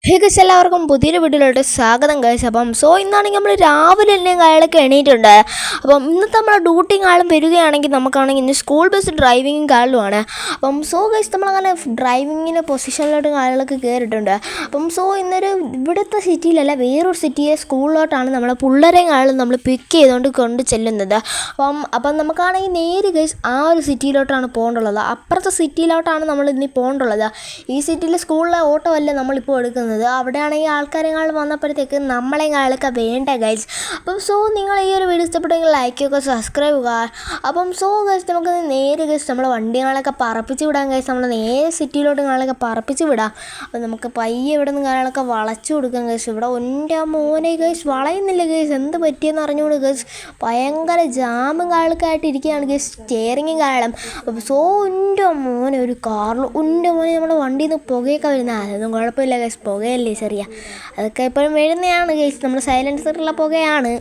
Hey guys, എല്ലാവർക്കും പുതിയൊരു വീഡിയോയിലോട്ട് സ്വാഗതം ഗൈസ്. ഇന്നാണെങ്കിൽ നമ്മൾ രാവിലെ തന്നെ കാലൊക്കെ എണീറ്റുണ്ട്. ഇന്നത്തെ നമ്മുടെ ഡ്യൂട്ടിയും കാലം വരികയാണെങ്കിൽ നമുക്കാണെങ്കിൽ ഇന്ന് സ്കൂൾ ബസ് ഡ്രൈവിങ്ങും കാലമാണ്. ഗൈസ്, നമ്മളങ്ങനെ ഡ്രൈവിങ്ങിന് പൊസിഷനിലോട്ട് കാലൊക്കെ കയറിയിട്ടുണ്ട്. ഇന്നൊരു ഇവിടുത്തെ സിറ്റിയിലല്ല, വേറൊരു സിറ്റിയെ സ്കൂളിലോട്ടാണ് നമ്മളെ പിള്ളേരെയും കാലം നമ്മൾ പിക്ക് ചെയ്തുകൊണ്ട് കൊണ്ട് ചെല്ലുന്നത്. നമുക്കാണെങ്കിൽ നേരെ ഗൈസ് ആ ഒരു സിറ്റിയിലോട്ടാണ് പോകേണ്ടുള്ളത്. അപ്പുറത്തെ സിറ്റിയിലോട്ടാണ് നമ്മൾ ഇനി പോകേണ്ടുള്ളത്. ഈ സിറ്റിയിൽ സ്കൂളിലെ ഓട്ടോ അല്ല നമ്മളിപ്പോൾ എടുക്കുന്നത്. അവിടെയാണെങ്കിൽ ആൾക്കാരെങ്ങൾ വന്നപ്പോഴത്തേക്ക് നമ്മളെക്കാളൊക്കെ വേണ്ട ഗൈസ്. നിങ്ങൾ ഈ ഒരു വീഡിയോ ഇഷ്ടപ്പെട്ടെങ്കിൽ ലൈക്ക് ചെയ്യുക, സബ്സ്ക്രൈബ് ചെയ്യുക. ഗൈസ്, നമുക്ക് നേരെ ഗൈസ് നമ്മളെ വണ്ടികളൊക്കെ പറപ്പിച്ച് വിടാം ഗൈസ്. നമ്മൾ നേരെ സിറ്റിയിലോട്ട് കാലൊക്കെ പറപ്പിച്ച് വിടാം. നമുക്ക് പയ്യെ ഇവിടെ നിന്ന് കാലൊക്കെ വളച്ചു കൊടുക്കാം ഗൈസ്. ഇവിടെ എൻ്റെ മോനെ ഗൈസ് വളയുന്നില്ല ഗൈസ്, എന്ത് പറ്റിയെന്ന് അറിഞ്ഞുകൊണ്ട് ഗൈസ് ഭയങ്കര ജാമും കാലൊക്കെ ആയിട്ട് ഇരിക്കുകയാണ് ഗൈസ്, സ്റ്റെയറിങ്ങും കാലം. എൻ്റെ മോനെ ഒരു കാറിൽ എൻ്റെ മോനെ നമ്മുടെ വണ്ടിയിൽ നിന്ന് പുകയൊക്കെ വരുന്നത് അതൊന്നും കുഴപ്പമില്ല ഗൈസ്, പുകയല്ലേ ചെറിയ, അതൊക്കെ എപ്പോഴും വരുന്നതാണ് ഗൈസ്, നമ്മൾ സൈലൻസറുള്ള പുകയാണ്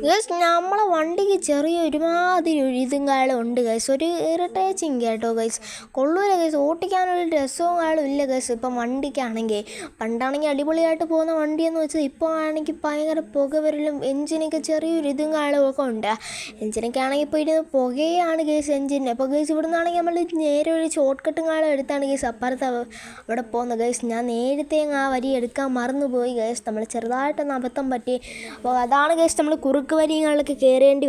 ഗൈസ്. നമ്മളെ വണ്ടിക്ക് ചെറിയ ഒരുമാതിരി ഒരു ഇതും കാലം ഉണ്ട് ഗൈസ്, ഒരു ഇറിറ്റേറ്റിങ് കേട്ടോ ഗൈസ്, കൊള്ളൂല ഗൈസ്, ഓട്ടിക്കാനൊരു രസവും കാലം ഇല്ല ഗൈസ്. ഇപ്പം വണ്ടിക്കാണെങ്കിൽ പണ്ടാണെങ്കിൽ അടിപൊളിയായിട്ട് പോകുന്ന വണ്ടിയെന്ന് വെച്ചാൽ ഇപ്പോൾ ആണെങ്കിൽ ഭയങ്കര പുക വരലും എഞ്ചിനൊക്കെ ചെറിയൊരു ഇതും കാലമൊക്കെ ഉണ്ട്. എഞ്ചിനൊക്കെ ആണെങ്കിൽ ഇപ്പോൾ ഇരുന്ന് പുകയാണ് ഗൈസ് എഞ്ചിന്. അപ്പോൾ ഗൈസ് ഇവിടെ നിന്നാണെങ്കിൽ നമ്മൾ നേരെ ഒരു ഷോർട്ട് കട്ടും കാലം എടുത്താണ് ഗൈസ് അപ്പുറത്ത് അവിടെ പോകുന്നത് ഗൈസ്. ഞാൻ നേരത്തെ ആ വരി എടുക്കാൻ മറന്നുപോയി ഗൈസ്, നമ്മൾ ചെറുതായിട്ടൊന്ന് അബദ്ധം പറ്റി. അപ്പോൾ അതാണ് ഗൈസ് നമ്മൾ കുറുക്ക് വരികളിലൊക്കെ കയറേണ്ടി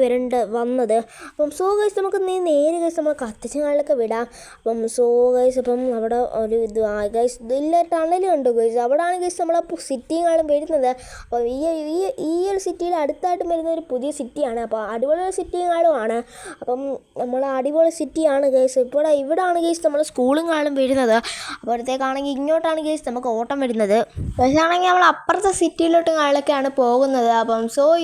വന്നത്. ഗൈസ് നമുക്ക് നേരെ ഗൈസ് നമ്മൾ കത്തിച്ചങ്ങളിലൊക്കെ വിടാം. ഗൈസ് അവിടെ ഒരു ഇത് ഗൈസ് ഇതില്ല ടണലുണ്ട് ഗൈസ്, അവിടെയാണ് ഗൈസ് നമ്മളപ്പോൾ സിറ്റിയും വരുന്നത്. അപ്പോൾ ഈ ഒരു സിറ്റിയിൽ അടുത്തായിട്ട് വരുന്ന ഒരു പുതിയ സിറ്റിയാണ്. അപ്പോൾ അടിപൊളി സിറ്റിയും കാലമാണ്. നമ്മൾ അടിപൊളി സിറ്റിയാണ് ഗൈസ്. ഇവിടെയാണ് ഗൈസ് നമ്മൾ സ്കൂളും കാലം വരുന്നത്. അപ്പോഴത്തേക്കാണെങ്കിൽ ഇങ്ങോട്ടാണ് ഗൈസ് നമുക്ക് ഓട്ടം വരുന്നത്. പക്ഷേ ആണെങ്കിൽ നമ്മൾ അപ്പുറത്തെ സിറ്റിയിലോട്ട് കാലൊക്കെയാണ് പോകുന്നത്.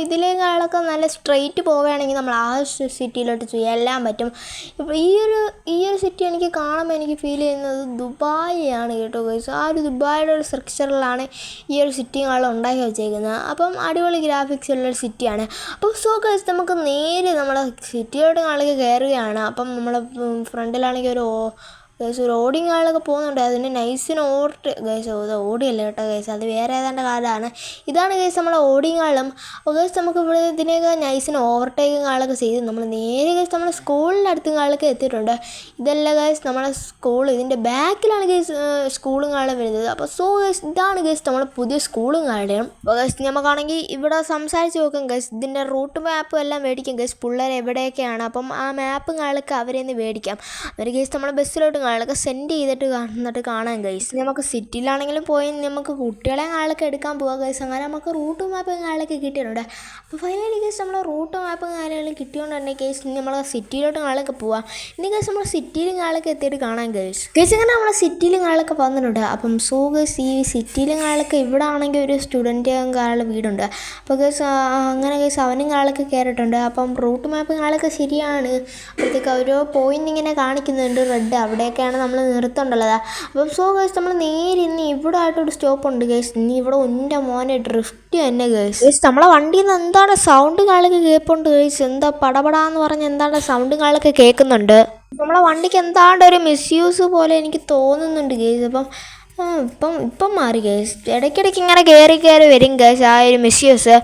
ഇതിലെ കാലൊക്കെ നല്ല സ്ട്രെയിറ്റ് പോവുകയാണെങ്കിൽ നമ്മൾ ആ സിറ്റിയിലോട്ട് എല്ലാം പറ്റും. ഇപ്പോൾ ഈ ഒരു സിറ്റി എനിക്ക് കാണുമ്പോൾ എനിക്ക് ഫീൽ ചെയ്യുന്നത് ദുബായ് ആണ് കേട്ടോ ഗൈസ്. ആ ഒരു ദുബായിയുടെ ഒരു സ്ട്രക്ചറിലാണ് ഈ ഒരു സിറ്റി ഉണ്ടാക്കി വെച്ചേക്കുന്നത്. അടിപൊളി ഗ്രാഫിക്സ് ഉള്ളൊരു സിറ്റിയാണ്. ഗൈസ് നമുക്ക് നേരെ നമ്മളെ സിറ്റിയിലോട്ട് കാലൊക്കെ കയറുകയാണ്. നമ്മളെ ഫ്രണ്ടിലാണെങ്കിൽ ഗൈസ് ഒരു ഓടിങ് കാലൊക്കെ പോകുന്നുണ്ട്, അതിന് നൈസിന് ഓട്ട് ഗൈസ്, ഓടിയല്ല കേട്ടോ ഗൈസ്, അത് വേറെ ഏതാണ്ട് കാലമാണ്. ഇതാണ് ഗൈസ് നമ്മളെ ഓടിങ് കാലം. ഗൈസ് നമുക്ക് ഇവിടെ ഇതിനൊക്കെ നൈസിന് ഓവർടേക്കും കാലൊക്കെ ചെയ്ത് നമ്മൾ നേരെ ഗൈസ് നമ്മുടെ സ്കൂളിൻ്റെ അടുത്തും കാലൊക്കെ എത്തിയിട്ടുണ്ട്. ഇതല്ല ഗൈസ് നമ്മളെ സ്കൂൾ, ഇതിൻ്റെ ബാക്കിലാണ് ഗൈസ് സ്കൂളും കാലം വരുന്നത്. ഗൈസ് ഇതാണ് ഗൈസ് നമ്മളെ പുതിയ സ്കൂളും കാലം. ഗൈസ് നമുക്കാണെങ്കിൽ ഇവിടെ സംസാരിച്ച് നോക്കാം ഗൈസ്, ഇതിൻ്റെ റൂട്ട് മാപ്പും എല്ലാം മേടിക്കാം ഗൈസ്, പിള്ളേർ എവിടെയൊക്കെയാണ്. ആ മാപ്പും കാലൊക്കെ അവരെ നിന്ന് മേടിക്കാം. അന്നേരം ഗൈസ് നമ്മളെ ബസ്സിലോട്ട് കാലൊക്കെ സെൻഡ് ചെയ്തിട്ട് എന്നിട്ട് കാണാം ഗൈസ്. നമുക്ക് സിറ്റിയിലാണെങ്കിലും പോയി നമുക്ക് കുട്ടികളെ കാലൊക്കെ എടുക്കാൻ പോകാം ഗൈസ്. അങ്ങനെ നമുക്ക് റൂട്ട് മാപ്പും കാലൊക്കെ കിട്ടിയിട്ടുണ്ട്. ഫൈനലി ഗൈസ് നമ്മൾ റൂട്ട് മാപ്പും കാര്യങ്ങളും കിട്ടിയോണ്ട് തന്നെ ഗൈസ് നമ്മൾ സിറ്റിയിലോട്ട് കാലൊക്കെ പോവാം. ഇനി ഗൈസ് നമ്മൾ സിറ്റിയിലും കാലൊക്കെ എത്തിയിട്ട് കാണാം ഗൈസ്. അങ്ങനെ നമ്മളെ സിറ്റിയിലും കാലൊക്കെ വന്നിട്ടുണ്ട്. ഗൈസ് ഈ സിറ്റിയിലും കാലൊക്കെ ഇവിടെ ആണെങ്കിൽ ഒരു സ്റ്റുഡൻറ്റ് കാല വീടുണ്ട്. ഗൈസ് അങ്ങനെ ഗൈസ് അവനും കാലൊക്കെ കയറിയിട്ടുണ്ട്. റൂട്ട് മാപ്പും കാലൊക്കെ ശരിയാണ്. അപ്പോഴത്തേക്ക് ഓരോ പോയിന്റ് ഇങ്ങനെ കാണിക്കുന്നുണ്ട് റെഡ്, അവിടെയൊക്കെയാണ് നമ്മൾ നിർത്തേണ്ടത്. ഗൈസ് നമ്മൾ നേരെ ഇനി ഇവിടെ ആയിട്ടൊരു സ്റ്റോപ്പ് ഉണ്ട് ഗൈസ്. ഇനി ഇവിടെ എൻ്റെ മോനെ ഡ്രിഫ്റ്റ് തന്നെ ഗൈസ്. നമ്മളെ വണ്ടിയിൽ നിന്ന് എന്താണ് സൗണ്ട് കാലൊക്കെ കേൾപ്പുണ്ട് ഗൈസ്, എന്താ പടപടാന്ന് പറഞ്ഞ് എന്താണ് സൗണ്ട് കാലൊക്കെ കേൾക്കുന്നുണ്ട്. നമ്മളെ വണ്ടിക്ക് എന്താണ്ട് ഒരു മിസ്യൂസ് പോലെ എനിക്ക് തോന്നുന്നുണ്ട് ഗൈസ്. ഇപ്പം മാറി ഗൈസ്, ഇടയ്ക്കിടയ്ക്ക് ഇങ്ങനെ കയറി വരും ഗൈസ് ആ ഒരു മിസ്യൂസ്.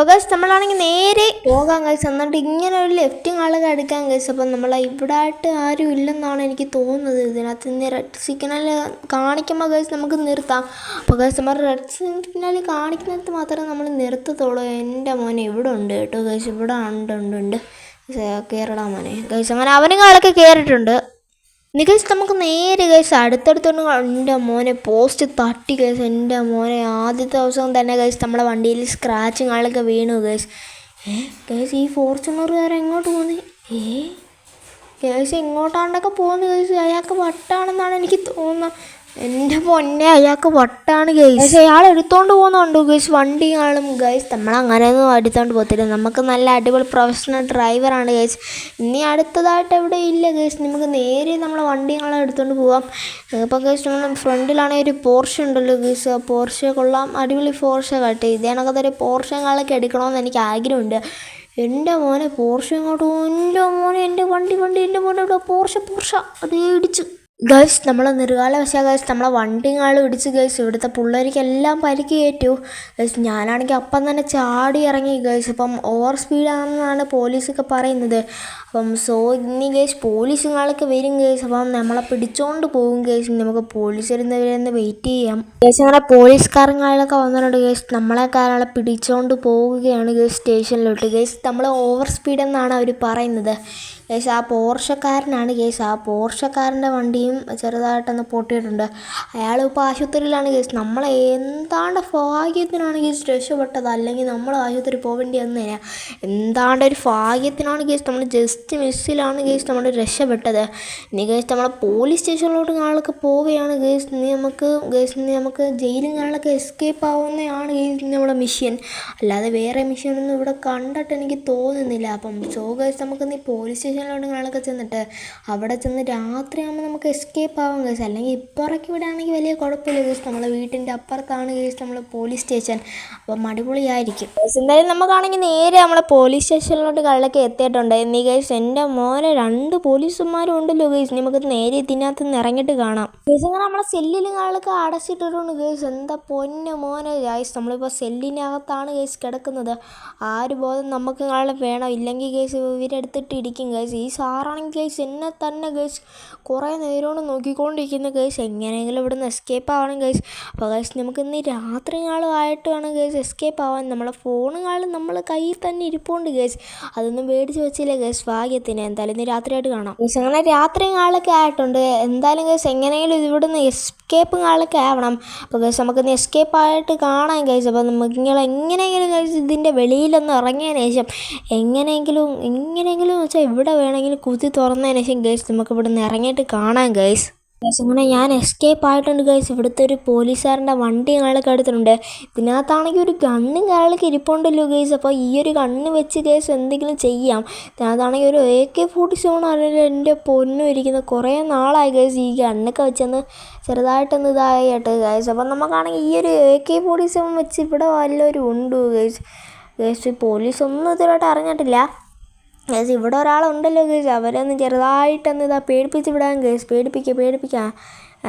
ഗൈസ് നമ്മളാണെങ്കിൽ നേരെ പോകാം ഗൈസ്, എന്നിട്ട് ഇങ്ങനെ ഒരു ലെഫ്റ്റും കാലൊക്കെ എടുക്കാം ഗൈസ്. നമ്മൾ ഇവിടെ ആയിട്ട് ആരും ഇല്ലെന്നാണ് എനിക്ക് തോന്നുന്നത്. ഇതിനകത്ത് നിന്ന് റെഡ് സിഗ്നൽ കാണിക്കുമ്പോൾ ഗൈസ് നമുക്ക് നിർത്താം. ഗൈസ് നമ്മൾ റെഡ് സിഗ്നൽ കാണിക്കുന്നിടത്ത് മാത്രമേ നമ്മൾ നിർത്തത്തുള്ളൂ. എൻ്റെ മോനെ ഇവിടെ ഉണ്ട് കേട്ടോ ഗൈസ്, ഇവിടെ ഉണ്ട് കയറടാ മോനെ ഗൈസ്. അങ്ങനെ അവനും കാലൊക്കെ കയറിയിട്ടുണ്ട്. ഗൈസ് നമുക്ക് നേരെ ഗൈസ് അടുത്തടുത്തോണ്ട് എൻ്റെ മോനെ പോസ്റ്റ് തട്ടി ഗൈസ്. എൻ്റെ മോനെ ആദ്യത്തെ ദിവസം തന്നെ ഗൈസ് നമ്മളെ വണ്ടിയിൽ സ്ക്രാച്ചും കാലൊക്കെ വീണു ഗൈസ്. ഗൈസ് ഈ ഫോർച്യൂണറുകാരൻ എങ്ങോട്ട് പോകുന്നത്? ഗൈസ് ഇങ്ങോട്ടാണ്ടൊക്കെ പോകുന്നത് ഗൈസ്, അയാൾക്ക് വട്ടാണെന്നാണ് എനിക്ക് തോന്നുന്നത്. എൻ്റെ പൊന്നെ അയാൾക്ക് വട്ടാണ് ഗൈസ്. അയാൾ എടുത്തോണ്ട് പോകുന്നുണ്ടോ ഗൈസ് വണ്ടി കാണും ഗൈസ്. നമ്മളങ്ങനെയൊന്നും എടുത്തോണ്ട് പോകത്തില്ല, നമുക്ക് നല്ല അടിപൊളി പ്രൊഫഷണൽ ഡ്രൈവറാണ് ഗൈസ്. ഇനി അടുത്തതായിട്ട് എവിടെ ഇല്ല ഗൈസ്, നമുക്ക് നേരെ നമ്മളെ വണ്ടികളെ എടുത്തോണ്ട് പോവാം. ഗൈസ് നമ്മൾ ഫ്രണ്ടിലാണെങ്കിൽ ഒരു പോർഷെ ഉണ്ടല്ലോ ഗൈസ്, പോർഷെ കൊള്ളാം, അടിപൊളി പോർഷെ കാട്ടെ. ഇതേണക്കത്തെ ഒരു പോർഷകളൊക്കെ എടുക്കണമെന്ന് എനിക്ക് ആഗ്രഹമുണ്ട്. എൻ്റെ മോനെ പോർഷെ ഇങ്ങോട്ട് പോകും. എൻ്റെ മോനെ എൻ്റെ വണ്ടി എൻ്റെ മോനെ ഇവിടെ പോർഷെ അതേ ഇടിച്ചു ഗൈസ് നമ്മളെ നിർകാലവശാൽ ഗൈസ് നമ്മളെ വണ്ടിങ്ങാളും ഇടിച്ച് ഗൈസ് ഇവിടുത്തെ പിള്ളേർക്കെല്ലാം പരിക്ക് കയറ്റു ഗൈസ്. ഞാനാണെങ്കിൽ അപ്പം തന്നെ ചാടി ഇറങ്ങി ഗൈസ്. അപ്പം ഓവർ സ്പീഡാണെന്നാണ് പോലീസൊക്കെ പറയുന്നത്. അപ്പം ഇനി ഗൈസ് പോലീസുകാളൊക്കെ വരും ഗൈസ്. അപ്പം നമ്മളെ പിടിച്ചോണ്ട് പോകും ഗൈസ്. നമുക്ക് പോലീസ് വരുന്നവരെന്ന് വെയിറ്റ് ചെയ്യാം ഗൈസ്. അങ്ങനെ പോലീസുകാരങ്ങളൊക്കെ വന്നിട്ടുണ്ട് ഗൈസ്. നമ്മളെക്കാരാളെ പിടിച്ചോണ്ട് പോവുകയാണ് ഗൈസ് സ്റ്റേഷനിലോട്ട് ഗൈസ്. നമ്മൾ ഓവർ സ്പീഡ് എന്നാണ് അവർ പറയുന്നത് ഗൈസ്. ആ പോർഷക്കാരനാണ് ഗൈസ്. ആ പോർഷക്കാരൻ്റെ വണ്ടിയും ചെറുതായിട്ടൊന്ന് പൊട്ടിയിട്ടുണ്ട്. അയാളിപ്പോൾ ആശുപത്രിയിലാണ് ഗൈസ്. നമ്മളെ എന്താണ്ട് ഭാഗ്യത്തിനാണ് ഗൈസ് രക്ഷപ്പെട്ടത്, അല്ലെങ്കിൽ നമ്മൾ ആശുപത്രി പോവേണ്ടി വന്നേനെ. എന്താണ്ട് ഒരു ഭാഗ്യത്തിനാണ് ഗൈസ് നമ്മൾ ജസ്റ്റ് മിസ്സിലാണ് ഗൈസ് നമ്മൾ രക്ഷപ്പെട്ടത്. ഇനി ഗൈസ് നമ്മളെ പോലീസ് സ്റ്റേഷനിലോട്ട് ആളൊക്കെ പോവുകയാണ് ഗൈസ്. ഇനി നമുക്ക് ജയിലും കാണലൊക്കെ എസ്കേപ്പ് ആവുന്നതാണ് ഗൈസ് നമ്മുടെ മിഷൻ. അല്ലാതെ വേറെ മിഷനൊന്നും ഇവിടെ കണ്ടിട്ട് എനിക്ക് തോന്നുന്നില്ല. അപ്പം ഗൈസ് നമുക്ക് ഇനി പോലീസ് സ്റ്റേഷനിലോട്ട് ആളൊക്കെ ചെന്നിട്ട് അവിടെ ചെന്ന് രാത്രിയാകുമ്പോൾ നമുക്ക് എസ്കേപ്പ് ആവാം ഗൈസ്. അല്ലെങ്കിൽ ഇപ്പുറക്ക് വിടുകയാണെങ്കിൽ വലിയ കുഴപ്പമില്ല ഗൈസ്. നമ്മളെ വീട്ടിൻ്റെ അപ്പുറത്താണ് ഗൈസ് നമ്മൾ പോലീസ് സ്റ്റേഷൻ. അപ്പം അടിപൊളിയായിരിക്കും ഗൈസ്. എന്തായാലും നമുക്കാണെങ്കിൽ നേരെ നമ്മളെ പോലീസ് സ്റ്റേഷനിലോട്ട് കള്ളൊക്കെ എത്തിയിട്ടുണ്ട്. എന്നീ ഗൈസ് എൻ്റെ മോനെ 2 പോലീസുമാരും ഉണ്ടല്ലോ ഗൈസ്. നമുക്ക് നേരെ ഇതിനകത്ത് നിന്ന് ഇറങ്ങിയിട്ട് കാണാം ഗൈസ്. അങ്ങനെ നമ്മളെ സെല്ലിലും ആളൊക്കെ അടച്ചിട്ടിട്ടുണ്ട് ഗൈസ്. എന്താ പൊന്നു മോനെ ഗൈസ്, നമ്മളിപ്പോൾ സെല്ലിനകത്താണ് ഗൈസ് കിടക്കുന്നത്. ആ ഒരു ബോധം നമുക്ക് ആളെ വേണം, ഇല്ലെങ്കിൽ ഗൈസ് ഇവരെടുത്തിട്ട് ഇരിക്കും ഗൈസ്. ഈ സാറാണെങ്കിൽ ഗൈസ് എന്നെ തന്നെ ഗൈസ് കുറേ നേരമാണ് നോക്കിക്കൊണ്ടിരിക്കുന്ന ഗൈസ്. എങ്ങനെയെങ്കിലും ഇവിടെ നിന്ന് എസ്കേപ്പ് ആവണം ഗൈസ്. അപ്പോൾ ഗൈസ് നമുക്ക് ഇന്ന് രാത്രി ആയിട്ട് വേണം ഗൈസ് എസ്കേപ്പ് ആവാൻ. നമ്മളെ ഫോണുകളും നമ്മൾ കയ്യിൽ തന്നെ ഇരിപ്പുണ്ട് ഗൈസ്. അതൊന്നും മേടിച്ച് വെച്ചില്ല ഗൈസ് ഭാഗ്യത്തിന്. എന്തായാലും ഇന്ന് രാത്രിയായിട്ട് കാണാം ഗൈസ്. അങ്ങനെ രാത്രി ആളൊക്കെ ആയിട്ടുണ്ട്. എന്തായാലും ഗൈസ് എങ്ങനെയെങ്കിലും ഇവിടെ നിന്ന് എസ്കേപ്പ് ആളൊക്കെ ആവണം. അപ്പോൾ ഗൈസ് നമുക്കിന്ന് എസ്കേപ്പ് ആയിട്ട് കാണാം ഗൈസ്. അപ്പോൾ നമുക്ക് എങ്ങനെയെങ്കിലും ഗൈസ് ഇതിൻ്റെ വെളിയിലൊന്ന് ഇറങ്ങിയതിന് ശേഷം എങ്ങനെയെങ്കിലും വെച്ചാൽ ഇവിടെ വേണമെങ്കിലും കുത്തി തുറന്നതിന് ശേഷം ഗൈസ് നമുക്ക് ഇവിടെ നിന്ന് ഇറങ്ങിയിട്ട് കാണാം ഗൈസ്. അങ്ങനെ ഞാൻ എസ്കേപ്പ് ആയിട്ടുണ്ട് ഗൈസ്. ഇവിടുത്തെ ഒരു പോലീസുകാരൻ്റെ വണ്ടി ആളൊക്കെ എടുത്തിട്ടുണ്ട്. ഇതിനകത്താണെങ്കിൽ ഒരു ഗണ്ണും ആളൊക്കെ ഇരിപ്പുണ്ടല്ലോ ഗൈസ്. അപ്പോൾ ഈ ഒരു ഗണ്ണ് വെച്ച് ഗൈസ് എന്തെങ്കിലും ചെയ്യാം. ഇതിനകത്താണെങ്കിൽ ഒരു AK-47 ആണെങ്കിലും എൻ്റെ പൊന്നും ഇരിക്കുന്നത്. കുറേ നാളായി ഗൈസ് ഈ ഗണ്ണൊക്കെ വെച്ചൊന്ന് ചെറുതായിട്ടൊന്ന് ഇതായിട്ട് ഗൈസ്. അപ്പം നമുക്കാണെങ്കിൽ ഈ ഒരു AK-47 വെച്ച് ഇവിടെ വല്ലവരും ഉണ്ട് ഗൈസ്. പോലീസൊന്നും ഇതുവരെയായിട്ട് അറിഞ്ഞിട്ടില്ല ഗൈസ്. ഇവിടെ ഒരാളുണ്ടല്ലോ ഗൈസ്. അവരൊന്ന് ചെറുതായിട്ടൊന്ന് പേടിപ്പിച്ച് വിടാൻ ഗൈസ്. പേടിപ്പിക്കാം.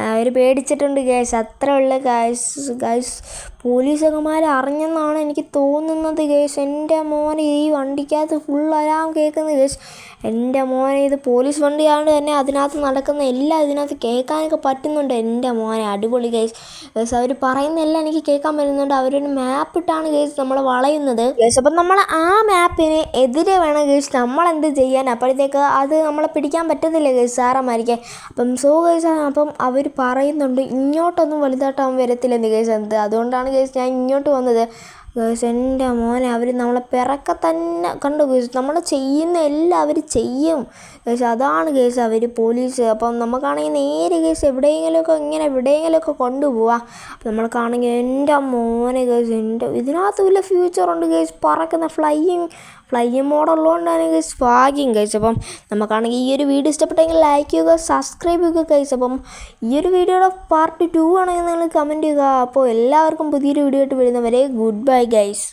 അവർ പേടിച്ചിട്ടുണ്ട് ഗൈസ്. അത്ര ഉള്ള ഗൈസ് പോലീസന്മാർ അറിഞ്ഞെന്നാണ് എനിക്ക് തോന്നുന്നത് ഗൈസ്. എൻ്റെ മോനെ ഈ വണ്ടിക്കകത്ത് ഫുൾ അലാം കേൾക്കുന്നത് ഗൈസ്. എൻ്റെ മോനെ ഇത് പോലീസ് വണ്ടിയാണ്ട് തന്നെ അതിനകത്ത് നടക്കുന്ന എല്ലാം ഇതിനകത്ത് കേൾക്കാനൊക്കെ പറ്റുന്നുണ്ട്. എൻ്റെ മോനെ അടിപൊളി ഗൈസ്. അവർ പറയുന്നതെല്ലാം എനിക്ക് കേൾക്കാൻ പറ്റുന്നുണ്ട്. അവരൊരു മാപ്പ് ഇട്ടാണ് ഗൈസ് നമ്മളെ വളയുന്നത് ഗൈസ്. അപ്പം നമ്മൾ ആ മാപ്പിന് എതിരെ വേണം ഗൈസ് നമ്മളെന്ത് ചെയ്യാൻ. അപ്പോഴത്തേക്ക് അത് നമ്മളെ പിടിക്കാൻ പറ്റത്തില്ല ഗൈസ് സാറന്മാർക്ക്. അപ്പം ഗൈസ് അപ്പം അവർ പറയുന്നുണ്ട് ഇങ്ങോട്ടൊന്നും വലുതായിട്ടാവും വരത്തില്ലെന്ന് ഗൈസ്. അതുകൊണ്ടാണ് ഗൈസ് ഞാൻ ഇങ്ങോട്ട് വന്നത് ഗൈസ്. എൻ്റെ മോനെ അവർ നമ്മളെ പിറക്കെ തന്നെ കണ്ടു ഗൈസ്. നമ്മൾ ചെയ്യുന്ന എല്ലാം അവർ ചെയ്യും ഗൈസ്. അതാണ് ഗൈസ് അവർ പോലീസ്. അപ്പം നമുക്കാണെങ്കിൽ നേരെ ഗൈസ് എവിടെയെങ്കിലുമൊക്കെ കൊണ്ടുപോവാം. അപ്പം നമ്മൾക്കാണെങ്കിൽ എൻ്റെ മോനെ ഗൈസ് ഇതിനകത്ത് വലിയ ഫ്യൂച്ചറുണ്ട് ഗൈസ്. പറക്കുന്ന ഫ്ലൈയിങ് മോഡുള്ളതുകൊണ്ടാണ് ഗൈസ് ഭാഗ്യം ഗൈസ്. അപ്പം നമുക്കാണെങ്കിൽ ഈ ഒരു വീഡിയോ ഇഷ്ടപ്പെട്ടെങ്കിൽ ലൈക്ക് ചെയ്യുക, സബ്സ്ക്രൈബ് ചെയ്യുക ഗൈസ്. അപ്പം ഈ ഒരു വീഡിയോയുടെ പാർട്ട് 2 ആണെങ്കിൽ നിങ്ങൾ കമൻറ്റ് ചെയ്യുക. അപ്പോൾ എല്ലാവർക്കും പുതിയൊരു വീഡിയോ ആയിട്ട് വരുന്നവരെ ഗുഡ് ബൈ ഗൈസ്.